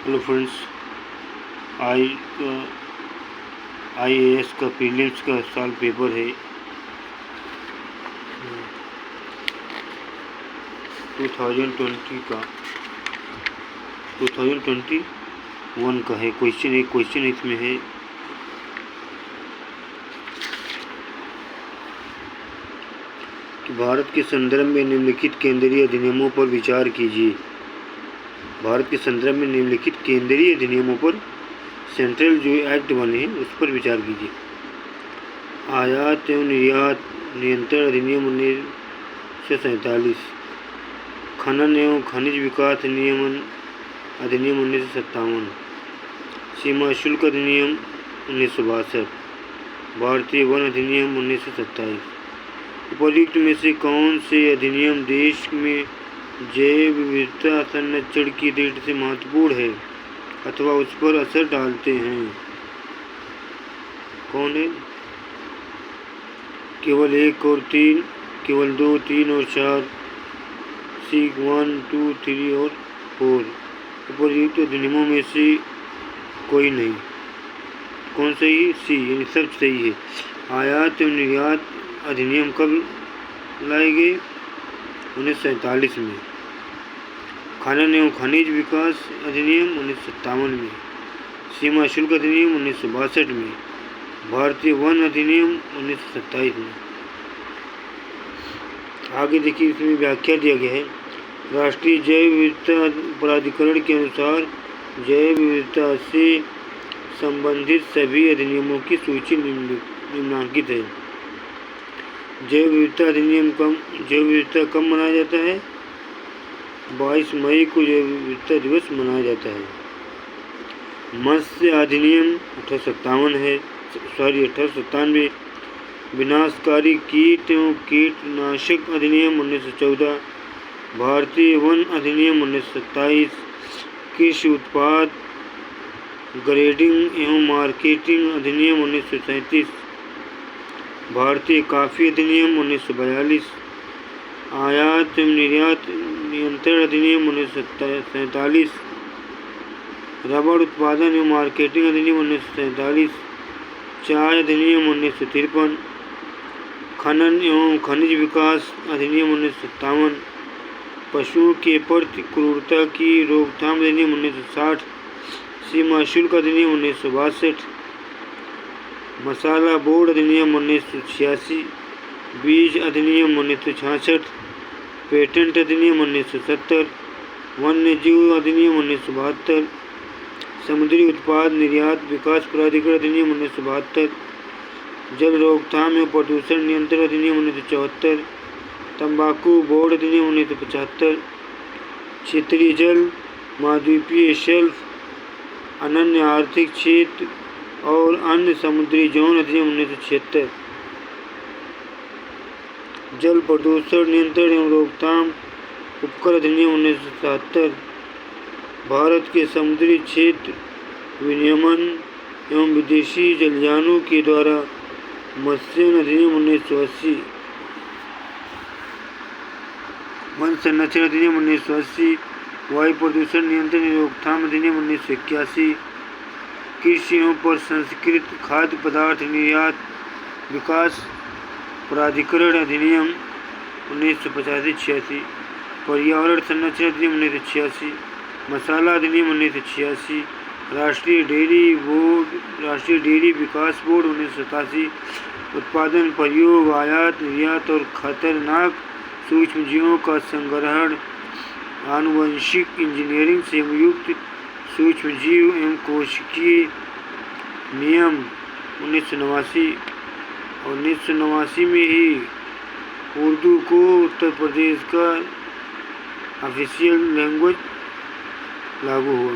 Hello friends, आई IAS का prelims का साल पेपर है 2020 का 2021 का है। एक क्वेश्चन इसमें है कि भारत के संदर्भ में निम्नलिखित केंद्रीय अधिनियमों पर विचार कीजिए। भारत के संदर्भ में निम्नलिखित केंद्रीय अधिनियमों पर, सेंट्रल जो एक्ट बने हैं उस पर विचार कीजिए। आयात एवं निर्यात नियंत्रण अधिनियम 1947, खनन एवं खनिज विकास नियमन अधिनियम 1957, सीमा शुल्क अधिनियम 1962, भारतीय वन अधिनियम 1927। उपर्युक्त में से कौन से अधिनियम देश में जैव विविधता संरक्षण की दृष्टि से महत्वपूर्ण है अथवा उस पर असर डालते हैं? कौन है? केवल 1 और 3, केवल 2, 3 और 4, सी 1, 2, 3 और 4। उपर्युक्त अधिनियमों में से कोई नहीं। कौन सही? सी, यानी सब सही है। आयात एवं निर्यात अधिनियम कब लाए गए? 1947 में। खनन एवं खनिज विकास अधिनियम 1957 में। सीमा शुल्क अधिनियम 1962 में। भारतीय वन अधिनियम 1927 में। आगे देखिए, इसमें व्याख्या दिया गया है। राष्ट्रीय जैव विविधता प्राधिकरण के अनुसार जैव विविधता से संबंधित सभी अधिनियमों की सूची निम्नलिखित है। जैव विविधता कब मनाया जाता है? 22 मई को जैव विविधता दिवस मनाया जाता है। मत्स्य अधिनियम 1897, विनाशकारी कीट एवं कीटनाशक अधिनियम 1914, भारतीय वन अधिनियम 1927, कृषि उत्पाद ग्रेडिंग एवं मार्केटिंग अधिनियम 1937, भारतीय कॉफी अधिनियम 1942, आयात एवं निर्यात नियंत्रण अधिनियम 1947, रबड़ उत्पादन एवं मार्केटिंग अधिनियम 1947, चाय अधिनियम 1953, खनन एवं खनिज विकास अधिनियम 1957, पशुओं के प्रति क्रूरता की रोकथाम अधिनियम 1960, सीमा शुल्क अधिनियम 1962, मसाला बोर्ड अधिनियम 1986, बीज अधिनियम 1966, पेटेंट अधिनियम 1970, वन्य जीव अधिनियम 1972, समुद्री उत्पाद निर्यात विकास प्राधिकरण अधिनियम 1972, जल रोकथाम एवं प्रदूषण नियंत्रण अधिनियम 1974, तंबाकू बोर्ड अधिनियम 1975, क्षेत्रीय जल महाद्वीपीय शेल्फ अनन्य आर्थिक क्षेत्र और अन्य समुद्री जोन अधिनियम 1976, जल प्रदूषण नियंत्रण एवं रोकथाम उपकर अधिनियम 1977, भारत के समुद्री क्षेत्र विनियमन एवं विदेशी जलयानों के द्वारा मत्स्य अधिनियम 1980, वन संरक्षण अधिनियम 1980, वायु प्रदूषण नियंत्रण एवं रोकथाम अधिनियम 1981, कृषि एवं प्रसंस्कृत खाद्य पदार्थ निर्यात विकास प्राधिकरण अधिनियम 1985-86, पर्यावरण संरक्षण अधिनियम 1986, मसाला अधिनियम 1986, राष्ट्रीय डेयरी विकास बोर्ड 1987, उत्पादन प्रयोग आयात निर्यात और खतरनाक सूक्ष्मजीवों का संग्रहण आनुवंशिक इंजीनियरिंग से युक्त सूक्ष्मजीव एवं कोशिकीय नियम 1989, और 1989 में ही उर्दू को उत्तर प्रदेश का ऑफिशियल लैंग्वेज लागू हुआ।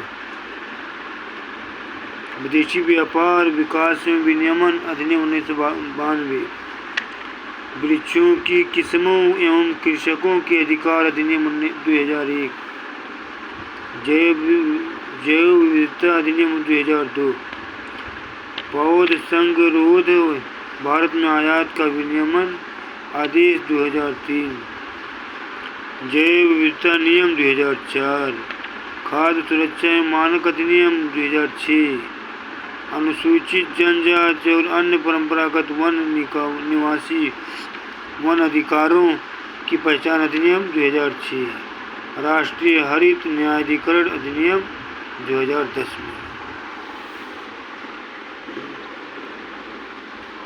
विदेशी व्यापार विकास एवं विनियमन अधिनियम 1992, वृक्षों की किस्मों एवं कृषकों के अधिकार अधिनियम 2001, जैव विविधता अधिनियम 2002, पौध संगरोध भारत में आयात का विनियमन आदेश 2003, जैव विविधता नियम 2004, खाद्य सुरक्षा एवं मानक अधिनियम 2006, अनुसूचित जनजाति और अन्य परंपरागत वन निवासी वन अधिकारों की पहचान अधिनियम 2006, राष्ट्रीय हरित न्यायाधिकरण अधिनियम 2010 में।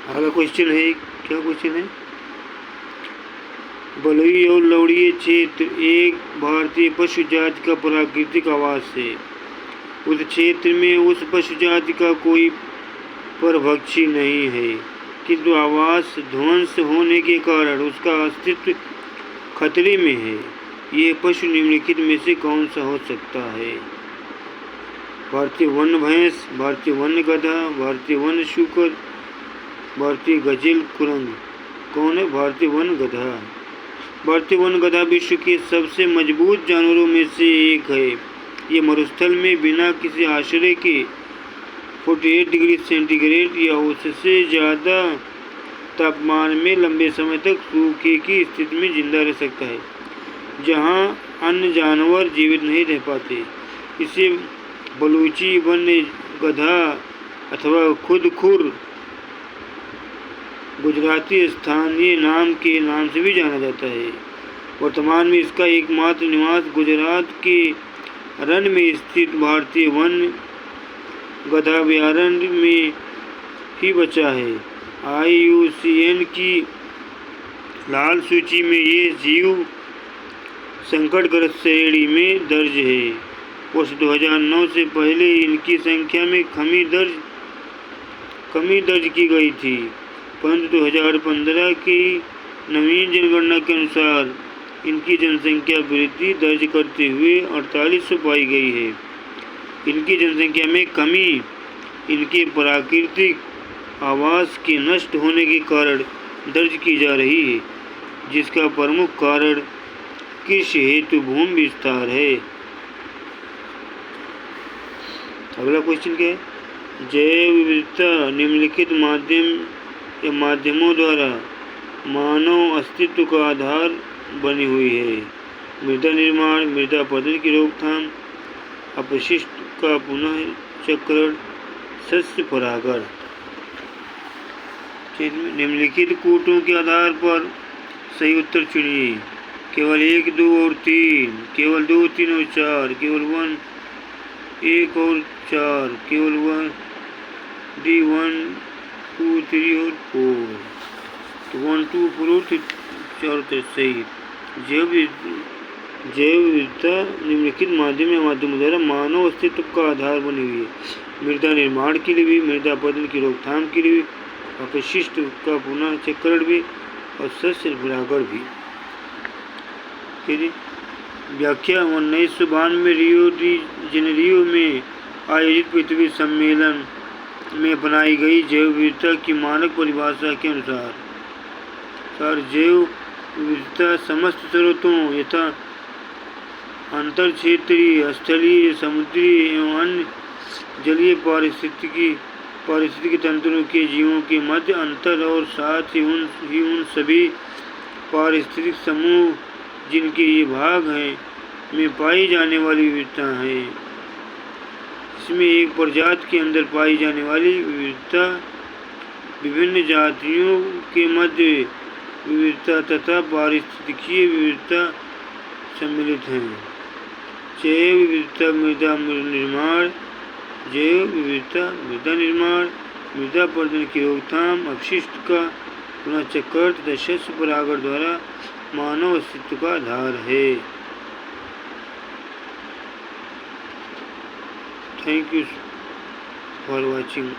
अगला क्वेश्चन है, क्या क्वेश्चन है? बलुई और लवणीय क्षेत्र एक भारतीय पशु जाति का प्राकृतिक आवास है। उस क्षेत्र में उस पशु जाति का कोई परभक्षी नहीं है, किंतु आवास ध्वंस होने के कारण उसका अस्तित्व खतरे में है। यह पशु निम्नलिखित में से कौन सा हो सकता है? भारतीय वन भैंस, भारतीय वन गधा, भारतीय वन शूकर, भारतीय गजेल कुरंग। कौन है? भारतीय वन गधा। भारतीय वन गधा विश्व के सबसे मजबूत जानवरों में से एक है। ये मरुस्थल में बिना किसी आश्रय के 48 डिग्री सेंटीग्रेड या उससे ज़्यादा तापमान में लंबे समय तक सूखे की स्थिति में जिंदा रह सकता है, जहां अन्य जानवर जीवित नहीं रह पाते। इसे बलूची वन गधा अथवा खुदखुर गुजराती स्थानीय नाम के नाम से भी जाना जाता है। वर्तमान में इसका एकमात्र निवास गुजरात के रण में स्थित भारतीय वन गधा अभयारण्य में ही बचा है। IUCN की लाल सूची में ये जीव संकटग्रस्त श्रेणी में दर्ज है। वर्ष 2009 से पहले इनकी संख्या में कमी दर्ज की गई थी, परंतु 2015 की नवीन जनगणना के अनुसार इनकी जनसंख्या वृद्धि दर्ज करते हुए 4800 पाई गई है। इनकी जनसंख्या में कमी इनके प्राकृतिक आवास के नष्ट होने के कारण दर्ज की जा रही है, जिसका प्रमुख कारण कृषि हेतु भूमि विस्तार है। अगला क्वेश्चन क्या है? जैव विविधता निम्नलिखित माध्यमों द्वारा मानव अस्तित्व का आधार बनी हुई है। मृदा निर्माण, मृदा अपरदन की रोकथाम, अपशिष्ट का पुनः चक्रण, सस्य परागण। निम्नलिखित कूटों के आधार पर सही उत्तर चुनिए। केवल 1, 2 और 3, केवल 2, 3 और 4, केवल 1 और 4, केवल 1, 2, 3 और 4। तो 1, 2, 4 और 4 सही। जैव विविधता निम्नलिखित माध्यमों द्वारा मानव अस्तित्व का आधार बनी हुई है। मृदा निर्माण के लिए भी, मृदा अपरदन की रोकथाम के लिए भी, अपशिष्ट का पुनः चक्रण भी और सस्य परागण भी। व्याख्या 1992 रियो डी जेनेरियो में आयोजित पृथ्वी सम्मेलन में बनाई गई जैव विविधता की मानक परिभाषा के अनुसार जैव विविधता समस्त स्रोतों यथा अंतर क्षेत्रीय, स्थलीय, समुद्री एवं अन्य जलीय पारिस्थितिकी तंत्रों के जीवों के मध्य अंतर और साथ ही उन सभी पारिस्थितिक समूह जिनके ये भाग हैं में पाई जाने वाली विविधता है। इसमें एक प्रजाति के अंदर पाई जाने वाली विविधता, विभिन्न जातियों के मध्य विविधता तथा पारिस्थितिकीय विविधता सम्मिलित हैं। जैव विविधता मृदा निर्माण, जैव विविधता मृदा निर्माण, मृदा अपरदन की रोकथाम, अपशिष्ट का पुनः चक्रण तथा सस्य परागण द्वारा मानव अस्तित्व का आधार है। Thank you for watching.